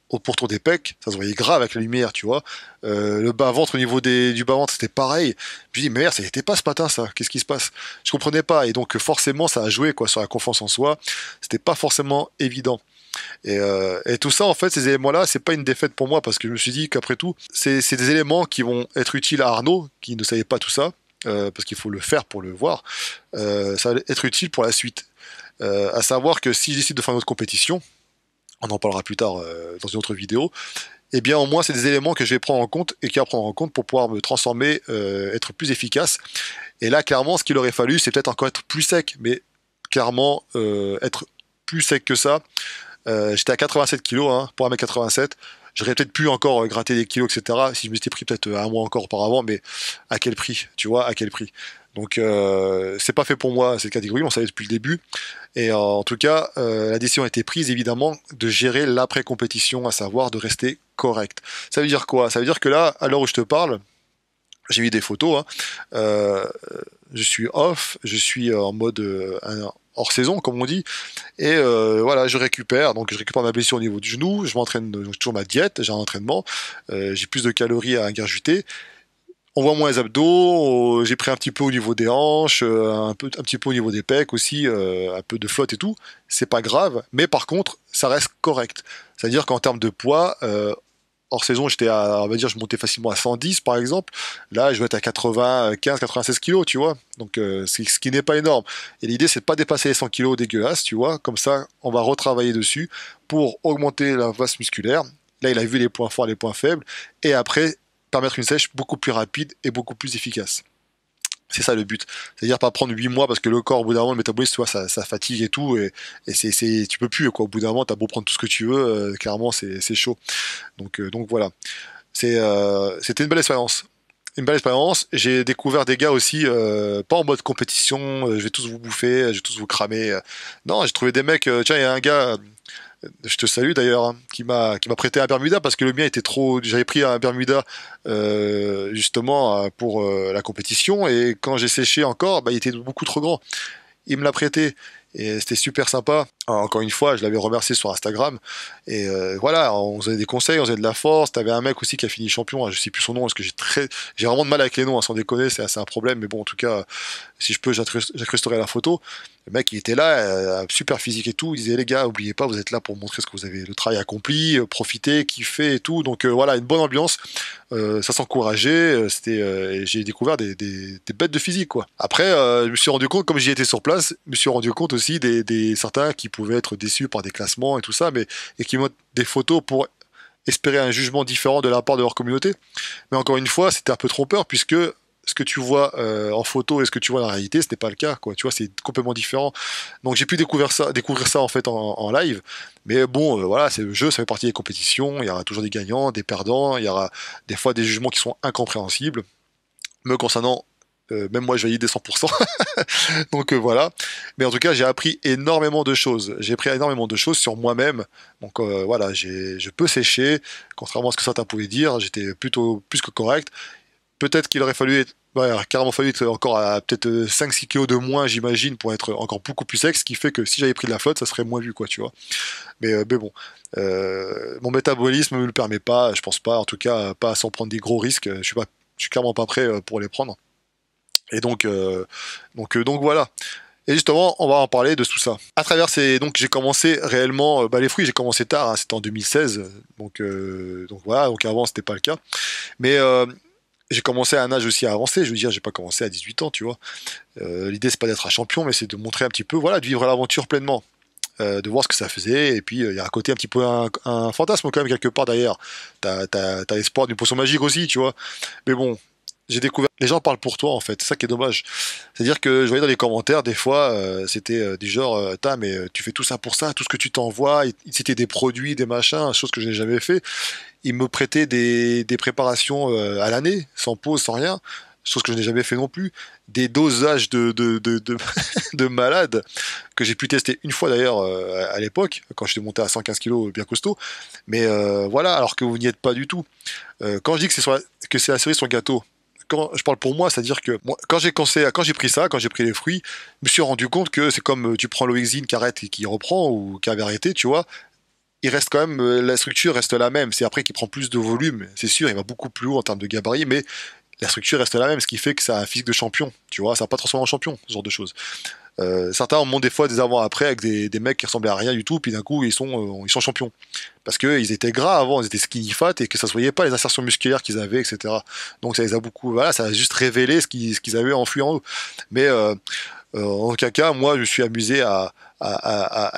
au pourtour des pecs, ça se voyait grave avec la lumière, tu vois. Le bas-ventre, au niveau du bas-ventre, c'était pareil. Je me dis, mais merde, ça n'était pas ce matin, ça, qu'est-ce qui se passe? Je comprenais pas, et donc forcément, ça a joué, quoi, sur la confiance en soi, c'était pas forcément évident. Et tout ça, en fait, ces éléments-là, c'est pas une défaite pour moi, parce que je me suis dit qu'après tout, c'est des éléments qui vont être utiles à Arnaud, qui ne savait pas tout ça, parce qu'il faut le faire pour le voir, ça va être utile pour la suite. À savoir que si je décide de faire une autre compétition, on en parlera plus tard dans une autre vidéo, eh bien au moins c'est des éléments que je vais prendre en compte et qui à prendre en compte pour pouvoir me transformer, être plus efficace. Et là, clairement, ce qu'il aurait fallu, c'est peut-être encore être plus sec, mais clairement, être plus sec que ça. J'étais à 87 kg hein, pour 1m87. J'aurais peut-être pu encore gratter des kilos, etc. si je m'étais pris peut-être un mois encore auparavant, mais à quel prix, tu vois, à quel prix. Donc c'est pas fait pour moi cette catégorie, on savait depuis le début. Et en tout cas, la décision a été prise évidemment de gérer l'après-compétition, à savoir de rester correct. Ça veut dire quoi? Ça veut dire que là, à l'heure où je te parle, j'ai mis des photos, hein, je suis off, je suis en mode hors saison comme on dit, et voilà, je récupère ma blessure au niveau du genou, je m'entraîne, donc toujours ma diète, j'ai un entraînement, j'ai plus de calories à ingurgiter. On voit moins les abdos, j'ai pris un petit peu au niveau des hanches, un petit peu au niveau des pecs aussi, un peu de flotte et tout. C'est pas grave, mais par contre, ça reste correct. C'est-à-dire qu'en termes de poids, hors saison, on va dire, je montais facilement à 110 par exemple. Là, je vais être à 95, 96 kilos, tu vois. Donc, ce qui n'est pas énorme. Et l'idée, c'est de pas dépasser les 100 kilos dégueulasses, tu vois. Comme ça, on va retravailler dessus pour augmenter la masse musculaire. Là, il a vu les points forts, les points faibles. Et après, permettre une sèche beaucoup plus rapide et beaucoup plus efficace. C'est ça le but. C'est-à-dire pas prendre 8 mois parce que le corps, au bout d'un moment, le métabolisme, tu vois, ça fatigue et tout. Et tu peux plus, quoi. Au bout d'un moment, t'as beau prendre tout ce que tu veux, clairement, c'est chaud. Donc voilà. C'était une belle expérience. Une belle expérience. J'ai découvert des gars aussi, pas en mode compétition, je vais tous vous bouffer, je vais tous vous cramer. Non, j'ai trouvé des mecs, tiens, il y a un gars, je te salue d'ailleurs, hein, qui m'a prêté un Bermuda parce que le mien était trop. J'avais pris un Bermuda justement pour la compétition et quand j'ai séché encore, bah, il était beaucoup trop grand. Il me l'a prêté et c'était super sympa. Alors, encore une fois, je l'avais remercié sur Instagram et voilà, on faisait des conseils, on faisait de la force. T'avais un mec aussi qui a fini champion, hein, je sais plus son nom parce que j'ai vraiment de mal avec les noms, hein, sans déconner, c'est un problème. Mais bon, en tout cas, si je peux, j'accrusterai la photo. Le mec, il était là, super physique et tout. Il disait les gars, oubliez pas, vous êtes là pour montrer ce que vous avez, le travail accompli, profitez, kiffez et tout. Donc voilà, une bonne ambiance. Ça s'encourageait. J'ai découvert des bêtes de physique quoi. Après, je me suis rendu compte, comme j'y étais sur place, je me suis rendu compte aussi des certains qui pouvaient être déçus par des classements et tout ça, mais et qui montrent des photos pour espérer un jugement différent de la part de leur communauté. Mais encore une fois, c'était un peu trompeur puisque ce que tu vois en photo et ce que tu vois dans la réalité, ce n'est pas le cas, quoi. Tu vois, c'est complètement différent. Donc j'ai pu découvrir ça en fait en live. Mais bon, voilà, c'est le jeu, ça fait partie des compétitions. Il y aura toujours des gagnants, des perdants. Il y aura des fois des jugements qui sont incompréhensibles. Me concernant, même moi, je valide des 100%. Donc voilà. Mais en tout cas, j'ai appris énormément de choses. J'ai appris énormément de choses sur moi-même. Donc voilà, je peux sécher. Contrairement à ce que certains pouvaient dire, j'étais plutôt plus que correct. Peut-être qu'il aurait fallu être, ouais, carrément fallu être encore à peut-être 5-6 kilos de moins, j'imagine, pour être encore beaucoup plus sec, ce qui fait que si j'avais pris de la flotte, ça serait moins vu, quoi, tu vois. Mais bon, mon métabolisme ne me le permet pas, je pense pas, en tout cas, pas sans prendre des gros risques, je suis clairement pas prêt pour les prendre. Et donc voilà. Et justement, on va en parler de tout ça. À travers donc j'ai commencé réellement, les fruits, j'ai commencé tard, hein, c'était en 2016, donc voilà, donc avant c'était pas le cas. Mais j'ai commencé à un âge aussi avancé, je veux dire, j'ai pas commencé à 18 ans, tu vois. L'idée, c'est pas d'être un champion, mais c'est de montrer un petit peu, voilà, de vivre l'aventure pleinement, de voir ce que ça faisait, et puis il y a un côté un petit peu un fantasme quand même quelque part derrière. T'as l'espoir d'une potion magique aussi, tu vois. Mais bon, j'ai découvert, les gens parlent pour toi en fait, c'est ça qui est dommage. C'est-à-dire que je voyais dans les commentaires, des fois, c'était du genre, mais tu fais tout ça pour ça, tout ce que tu t'envoies, c'était des produits, des machins, choses que je n'ai jamais fait. Ils me prêtaient des préparations à l'année, sans pause, sans rien, chose que je n'ai jamais fait non plus. Des dosages de malades que j'ai pu tester une fois d'ailleurs à l'époque, quand j'étais monté à 115 kilos bien costaud. Mais voilà, alors que vous n'y êtes pas du tout. Quand je dis que c'est la cerise sur le gâteau, quand je parle pour moi, c'est-à-dire que moi, quand j'ai pris ça, quand j'ai pris les fruits, je me suis rendu compte que c'est comme tu prends Loïcine qui arrête et qui reprend ou qui avait arrêté, tu vois. Il reste quand même, la structure reste la même. C'est après qu'il prend plus de volume, c'est sûr, il va beaucoup plus haut en termes de gabarit, mais la structure reste la même, ce qui fait que ça a un physique de champion, tu vois, ça va pas transformé en champion, ce genre de choses. Certains ont montré des fois des avant-après avec des mecs qui ressemblaient à rien du tout, puis d'un coup ils sont champions. Parce qu'ils étaient gras avant, ils étaient skinny fat et que ça se voyait pas les insertions musculaires qu'ils avaient, etc. Donc ça les a beaucoup, voilà, ça a juste révélé ce qu'ils avaient enfui en eux. Mais en aucun cas, moi je me suis amusé à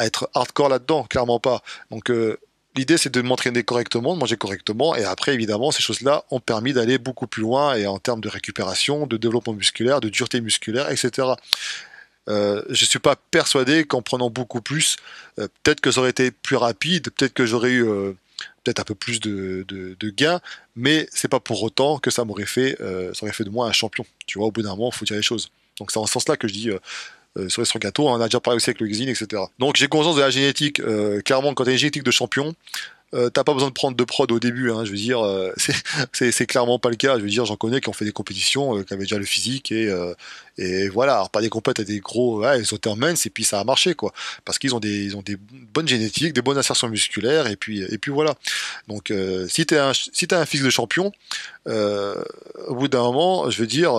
être hardcore là-dedans, clairement pas. Donc l'idée, c'est de m'entraîner correctement, de manger correctement, et après, évidemment, ces choses-là ont permis d'aller beaucoup plus loin, et en termes de récupération, de développement musculaire, de dureté musculaire, etc. Je suis pas persuadé qu'en prenant beaucoup plus, peut-être que ça aurait été plus rapide, peut-être que j'aurais eu peut-être un peu plus de gains, mais c'est pas pour autant que ça aurait fait de moi un champion. Tu vois, au bout d'un moment, il faut dire les choses. Donc c'est en ce sens-là que je dis sur le gâteau, on en a déjà parlé aussi avec le Xine, etc. Donc j'ai conscience de la génétique. Clairement, quand tu as une génétique de champion, t'as pas besoin de prendre de prod au début, hein, je veux dire, c'est clairement pas le cas. Je veux dire, j'en connais qui ont fait des compétitions, qui avaient déjà le physique et voilà. Alors pas des compètes à des gros, ouais, ils ont été en mince et puis ça a marché quoi, parce ils ont des bonnes génétiques, des bonnes insertions musculaires et puis voilà. Donc si t'as un physique de champion, au bout d'un moment, je veux dire,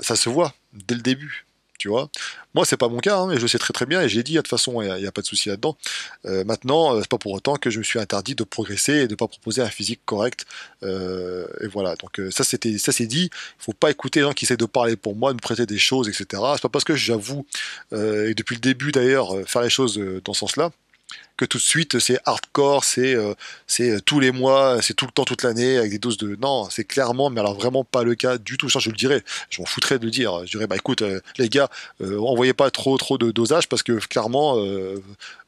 ça se voit dès le début. Tu vois, moi c'est pas mon cas, hein, et je le sais très très bien, et j'ai dit de toute façon, il y a pas de souci là-dedans. Maintenant, c'est pas pour autant que je me suis interdit de progresser et de pas proposer un physique correct. Et voilà, donc ça c'est dit. Il faut pas écouter les gens qui essaient de parler pour moi, de me prêter des choses, etc. C'est pas parce que j'avoue, et depuis le début d'ailleurs, faire les choses dans ce sens-là, que tout de suite c'est hardcore, c'est tous les mois, c'est tout le temps, toute l'année, avec des doses de... Non, c'est clairement, mais alors vraiment pas le cas du tout. Ça, je le dirais, je m'en foutrais de le dire. Je dirais, bah écoute, les gars, envoyez pas trop de dosage parce que clairement,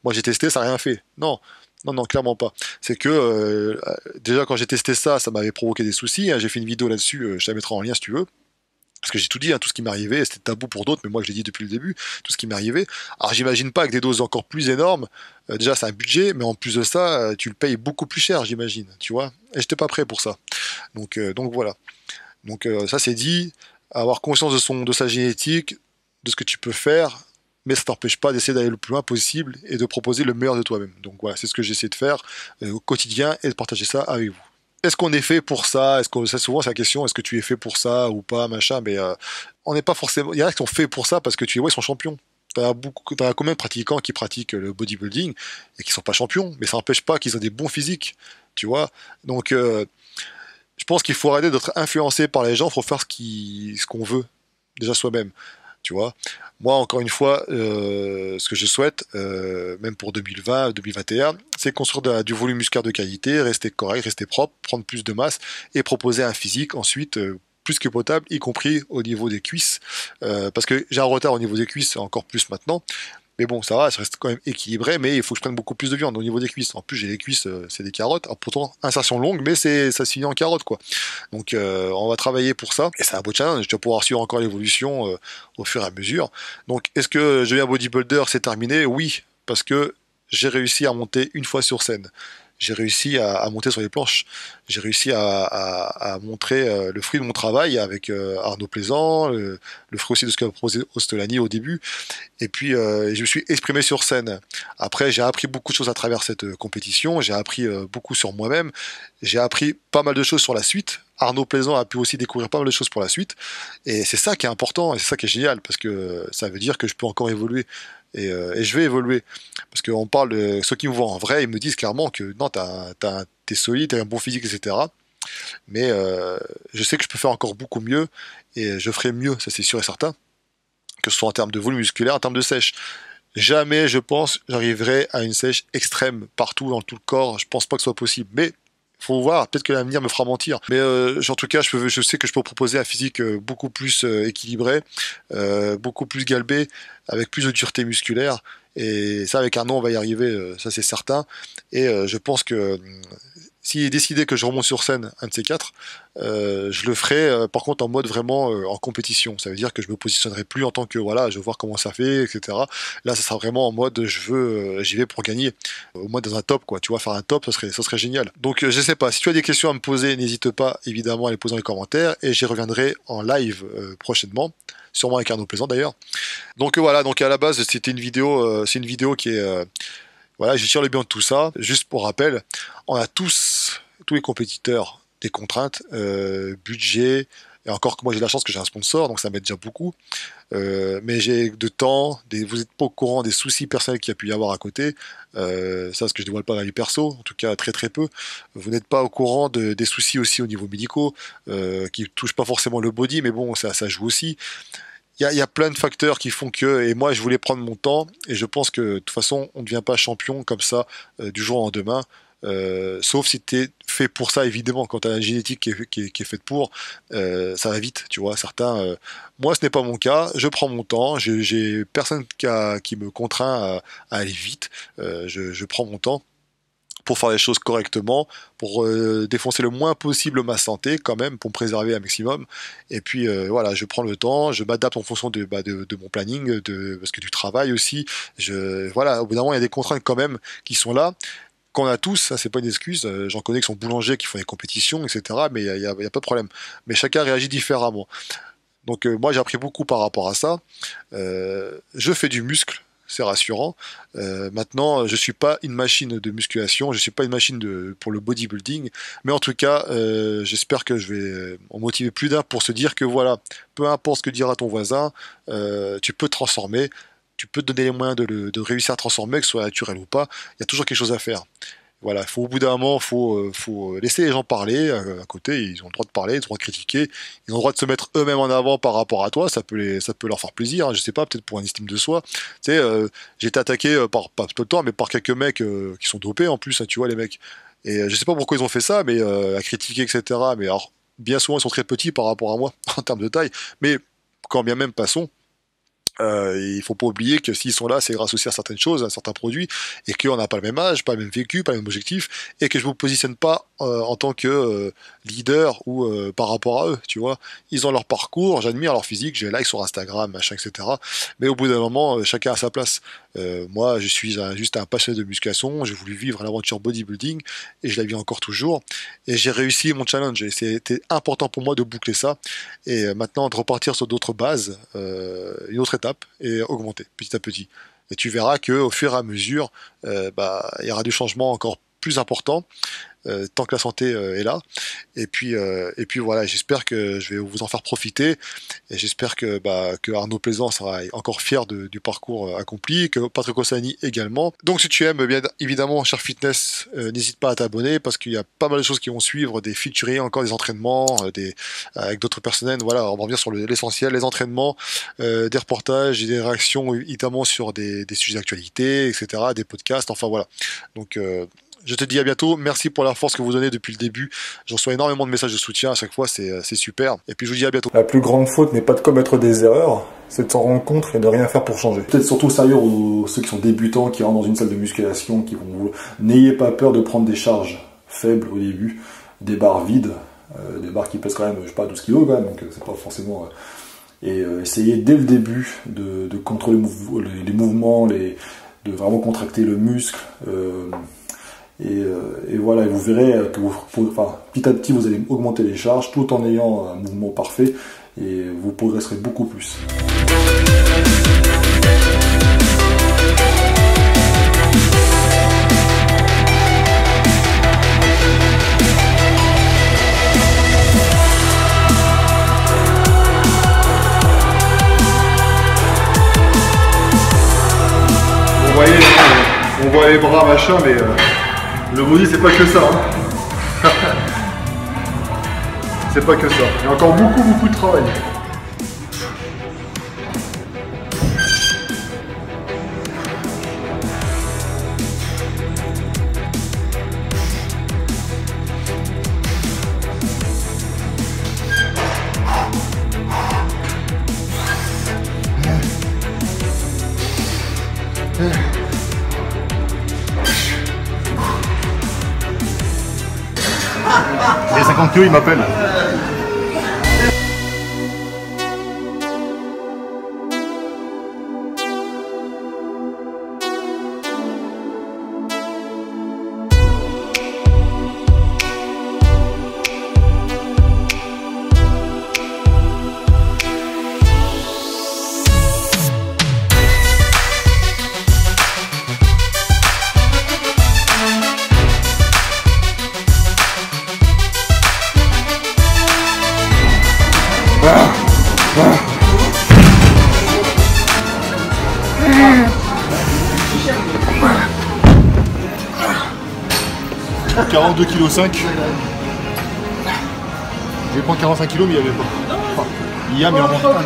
moi j'ai testé, ça n'a rien fait. Non. Non, non, clairement pas. C'est que déjà quand j'ai testé ça, ça m'avait provoqué des soucis, hein. J'ai fait une vidéo là-dessus, je te la mettrai en lien si tu veux. Parce que j'ai tout dit, hein, tout ce qui m'arrivait, c'était tabou pour d'autres, mais moi je l'ai dit depuis le début, tout ce qui m'arrivait. Alors j'imagine pas avec des doses encore plus énormes, déjà c'est un budget, mais en plus de ça, tu le payes beaucoup plus cher, j'imagine, tu vois. Et j'étais pas prêt pour ça. Donc voilà. Donc ça c'est dit, avoir conscience de sa génétique, de ce que tu peux faire, mais ça t'empêche pas d'essayer d'aller le plus loin possible et de proposer le meilleur de toi-même. Donc voilà, c'est ce que j'essaie de faire au quotidien et de partager ça avec vous. Est-ce qu'on est fait pour ça? Est-ce que ça souvent c'est la question, est-ce que tu es fait pour ça ou pas, machin, mais on n'est pas forcément. Il y en a qui sont faits pour ça parce que tu les vois, ils sont champions. T'as combien de pratiquants qui pratiquent le bodybuilding et qui sont pas champions, mais ça n'empêche pas qu'ils ont des bons physiques, tu vois. Donc je pense qu'il faut arrêter d'être influencé par les gens, il faut faire ce qu'on veut déjà soi-même, tu vois. Moi, encore une fois, ce que je souhaite, même pour 2020, 2021, c'est construire du volume musculaire de qualité, rester correct, rester propre, prendre plus de masse et proposer un physique ensuite plus que potable, y compris au niveau des cuisses, parce que j'ai un retard au niveau des cuisses, encore plus maintenant. Mais bon, ça va, ça reste quand même équilibré, mais il faut que je prenne beaucoup plus de viande au niveau des cuisses. En plus, j'ai les cuisses, c'est des carottes. Alors, pourtant, insertion longue, mais ça se finit en carotte, quoi. Donc, on va travailler pour ça. Et c'est un beau challenge. Tu vas pouvoir suivre encore l'évolution au fur et à mesure. Donc, est-ce que je deviens bodybuilder, c'est terminé? Oui, parce que j'ai réussi à monter une fois sur scène. J'ai réussi à monter sur les planches. J'ai réussi à montrer le fruit de mon travail avec Arnaud Plaisant, le fruit aussi de ce qu'a proposé Ostolani au début. Et puis, je me suis exprimé sur scène. Après, j'ai appris beaucoup de choses à travers cette compétition. J'ai appris beaucoup sur moi-même. J'ai appris pas mal de choses sur la suite. Arnaud Plaisant a pu aussi découvrir pas mal de choses pour la suite. Et c'est ça qui est important et c'est ça qui est génial parce que ça veut dire que je peux encore évoluer. Et je vais évoluer. Parce qu'on parle de ceux qui me voient en vrai, ils me disent clairement que non, t'es solide, t'as un bon physique, etc. Mais je sais que je peux faire encore beaucoup mieux et je ferai mieux, ça c'est sûr et certain, que ce soit en termes de volume musculaire, en termes de sèche. Jamais, je pense, j'arriverai à une sèche extrême partout dans tout le corps. Je pense pas que ce soit possible. Mais faut voir, peut-être que l'avenir me fera mentir. Mais en tout cas, je sais que je peux proposer un physique beaucoup plus équilibré, beaucoup plus galbé, avec plus de dureté musculaire. Et ça, avec un an, on va y arriver, ça c'est certain. Et je pense que s'il est décidé que je remonte sur scène, un de ces quatre, je le ferai par contre en mode vraiment en compétition. Ça veut dire que je me positionnerai plus en tant que voilà, je veux voir comment ça fait, etc. Là, ça sera vraiment en mode j'y vais pour gagner. Au moins dans un top, quoi. Tu vois, faire un top, ça serait génial. Donc, je sais pas. Si tu as des questions à me poser, n'hésite pas évidemment à les poser dans les commentaires et j'y reviendrai en live prochainement. Sûrement avec Arnaud Plaisant d'ailleurs. Donc voilà, donc à la base c'était une vidéo, c'est une vidéo qui est voilà, je tire le bilan de tout ça. Juste pour rappel, on a tous les compétiteurs des contraintes, budget, et encore que moi j'ai la chance que j'ai un sponsor, donc ça m'aide déjà beaucoup. Mais j'ai de temps, vous n'êtes pas au courant des soucis personnels qu'il y a pu y avoir à côté. Ça, ce que je dévoile pas dans la vie perso, en tout cas très très peu. Vous n'êtes pas au courant des soucis aussi au niveau médicaux, qui touchent pas forcément le body, mais bon, ça joue aussi. Il y a plein de facteurs qui font que, et moi je voulais prendre mon temps, et je pense que de toute façon on ne devient pas champion comme ça du jour au lendemain, sauf si tu es fait pour ça évidemment, quand tu as une génétique qui est faite pour, ça va vite, tu vois, certains... moi ce n'est pas mon cas, je prends mon temps, j'ai personne qui me contraint à aller vite, je prends mon temps pour faire les choses correctement, pour défoncer le moins possible ma santé quand même, pour me préserver un maximum. Et puis voilà, je prends le temps, je m'adapte en fonction de mon planning, parce que du travail aussi. Voilà, au bout d'un moment, il y a des contraintes quand même qui sont là, qu'on a tous, ça c'est pas une excuse. J'en connais qui sont boulangers, qui font des compétitions, etc. Mais il y a pas de problème. Mais chacun réagit différemment. Donc moi j'ai appris beaucoup par rapport à ça. Je fais du muscle. C'est rassurant. Maintenant, je suis pas une machine de musculation, je suis pas une machine pour le bodybuilding, mais en tout cas, j'espère que je vais en motiver plus d'un pour se dire que voilà, peu importe ce que dira ton voisin, tu peux te transformer, tu peux te donner les moyens de réussir à transformer, que ce soit naturel ou pas, il y a toujours quelque chose à faire. Voilà, au bout d'un moment, faut laisser les gens parler à côté, ils ont le droit de parler, ils ont le droit de critiquer, ils ont le droit de se mettre eux-mêmes en avant par rapport à toi, ça peut leur faire plaisir, hein, je sais pas, peut-être pour une estime de soi. Tu sais, j'ai été attaqué pas tout le temps, mais par quelques mecs qui sont dopés en plus, hein, tu vois, les mecs. Et je sais pas pourquoi ils ont fait ça, mais à critiquer, etc. Mais alors, bien souvent, ils sont très petits par rapport à moi, en termes de taille, mais quand bien même passons. Il faut pas oublier que s'ils sont là, c'est grâce aussi à certaines choses, à certains produits, et qu'on n'a pas le même âge, pas le même vécu, pas le même objectif, et que je vous positionne pas en tant que leader ou par rapport à eux, tu vois. Ils ont leur parcours, j'admire leur physique, j'ai like sur Instagram, machin, etc. Mais au bout d'un moment, chacun a sa place. Moi, je suis juste un passionné de musculation, j'ai voulu vivre l'aventure bodybuilding, et je la vis encore toujours, et j'ai réussi mon challenge, et c'était important pour moi de boucler ça, et maintenant de repartir sur d'autres bases, une autre étape, et augmenter petit à petit. Et tu verras que au fur et à mesure, il y aura du changement encore plus important, tant que la santé est là. Et puis voilà, j'espère que je vais vous en faire profiter. Et j'espère que Arnaud Plaisant sera encore fier du parcours accompli, que Patrick Ossani également. Donc si tu aimes, bien évidemment, Cher Fitness, n'hésite pas à t'abonner parce qu'il y a pas mal de choses qui vont suivre, des featuring, encore des entraînements, avec d'autres personnels. Voilà, on va revenir sur l'essentiel, les entraînements, des reportages, des réactions évidemment sur des sujets d'actualité, etc., des podcasts, enfin voilà. Donc je te dis à bientôt, merci pour la force que vous donnez depuis le début, j'en reçois énormément de messages de soutien à chaque fois, c'est super, et puis je vous dis à bientôt. La plus grande faute n'est pas de commettre des erreurs, c'est de s'en rendre compte et de rien faire pour changer. Peut-être surtout sérieux aux ceux qui sont débutants, qui rentrent dans une salle de musculation, qui vont... N'ayez pas peur de prendre des charges faibles au début, des barres vides, des barres qui pèsent quand même, je sais pas, 12 kg quand même, donc c'est pas forcément... Et essayez dès le début de contrôler les mouvements, de vraiment contracter le muscle, et voilà, et vous verrez que petit à petit vous allez augmenter les charges tout en ayant un mouvement parfait et vous progresserez beaucoup plus. On voit les bras machin, mais le body c'est pas que ça. Hein. C'est pas que ça. Il y a encore beaucoup de travail. Les 50 kg, il m'appelle. « 42,5 kg. Je vais prendre 45 kg, mais il n'y avait pas. Enfin, il y a, mais en manque pas.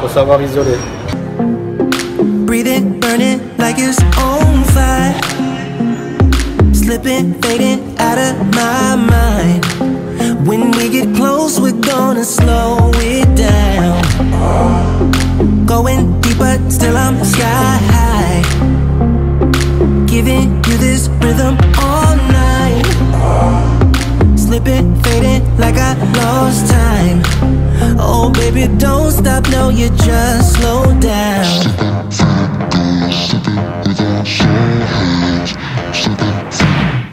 Faut savoir isoler. Breathing, burning like it's on fire. Slipping, fading out of my mind. When we get close, we're gonna slow it down. Going deeper, still I'm sky high. Giving you this rhythm all night. Slipping, fading like I lost time. Oh baby, don't stop, no, you just slow down.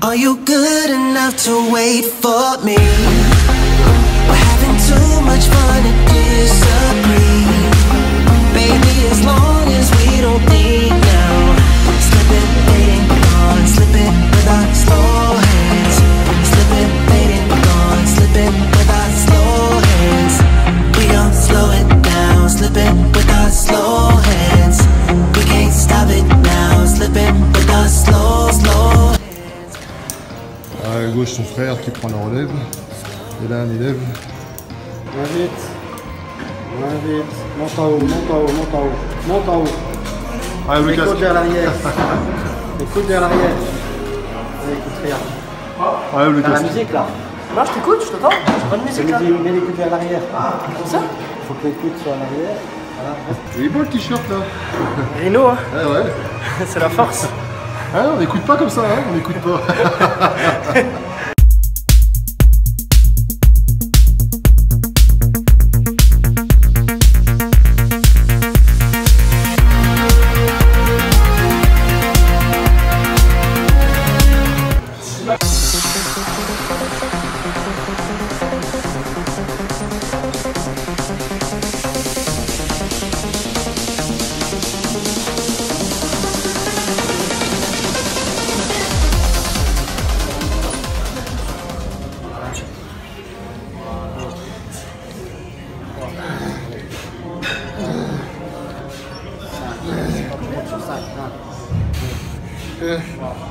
Are you good enough to wait for me? We're having too much fun to disagree. Baby, as long as we don't think now. Slipping, fading, gone, slipping with our slow hands. Slipping, fading, gone, slipping with our slow hands. We gon' slow it down, slipping with our slow hands. We can't stop it now, slipping with our slow hands. À gauche, son frère qui prend la relève. Et là, un élève. Moins vite. Moins vite. Monte en haut, monte en haut, monte en haut. Monte en haut. Ah, le Les casque. coudes vers l'arrière. Les coudes vers l'arrière. Allez, écoute, regarde. Ah, le T'as la casque. musique là. Non, je t'écoute, je t'entends. J'ai pas de musique là. Mets les coudes vers l'arrière. Comme ça? Il faut que les coudes soient à l'arrière. Voilà. Il est beau le t-shirt là. Rhino, hein. Ah ouais. C'est la force. Ah, on n'écoute pas comme ça, hein, on n'écoute pas.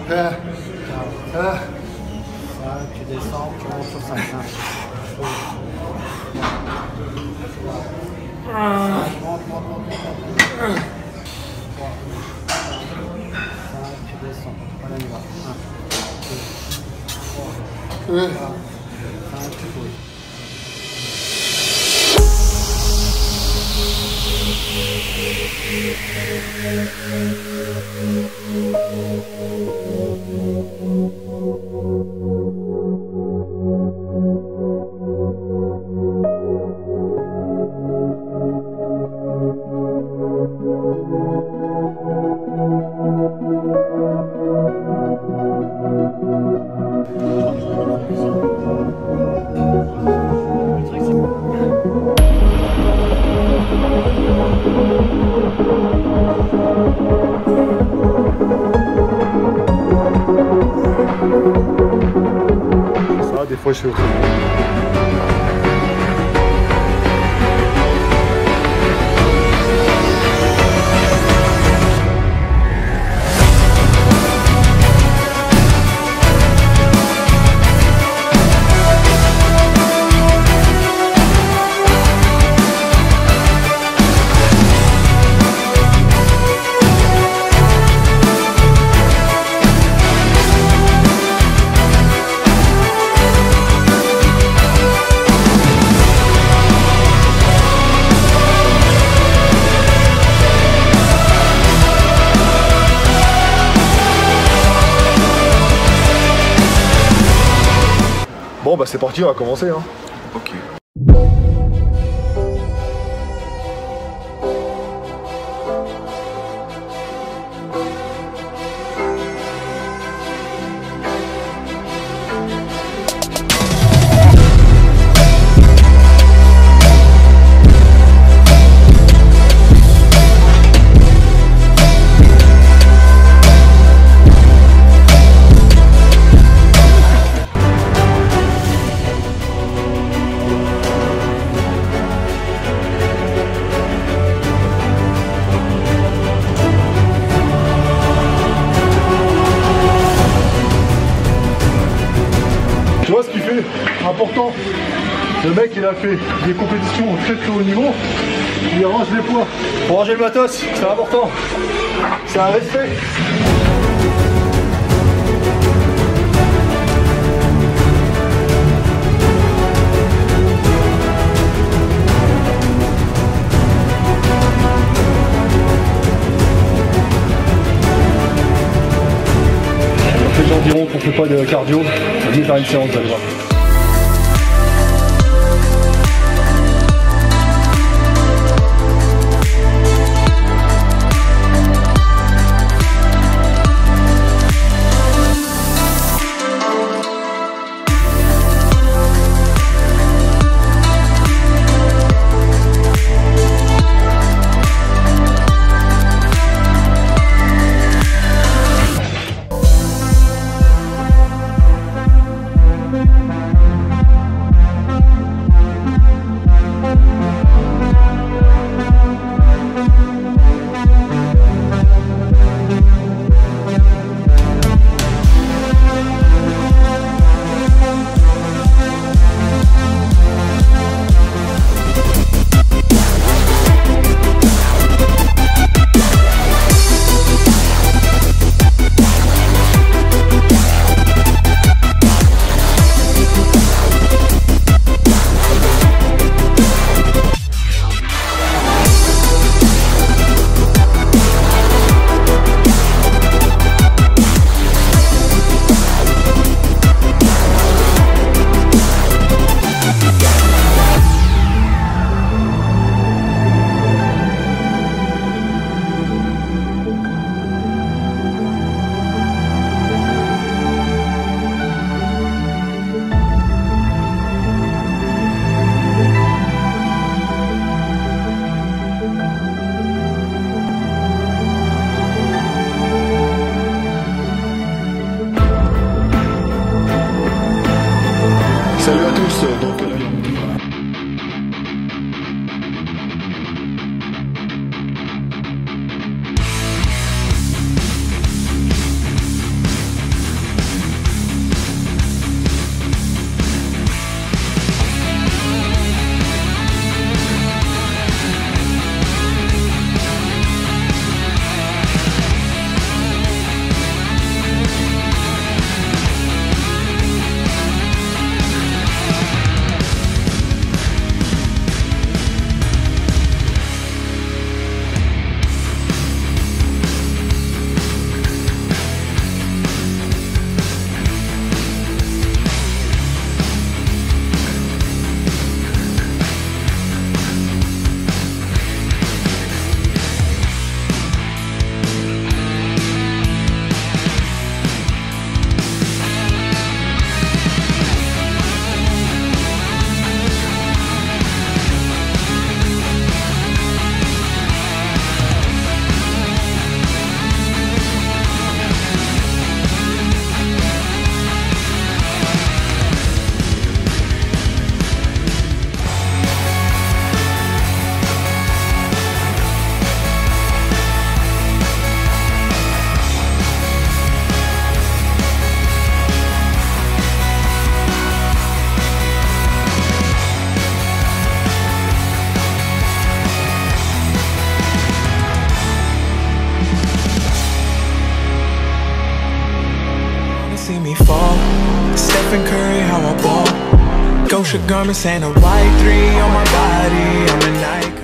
Tu descends, tu montes sur 5. Tu descends. Voilà, on y va. 1, 2, 3, 4, 5, tu bouges. Ça, des fois, je fais autrement. Bon bah c'est parti, on va commencer hein. Ok. Tu vois ce qu'il fait? Important. Le mec il a fait des compétitions au très haut niveau. Il range les poids. Pour ranger le matos, c'est important. C'est un respect. Les gens diront qu'on fait pas de cardio, venez faire une séance, vous allez voir. Salut à tous, donc Extra garments and a white 3 on my body. I'm an icon.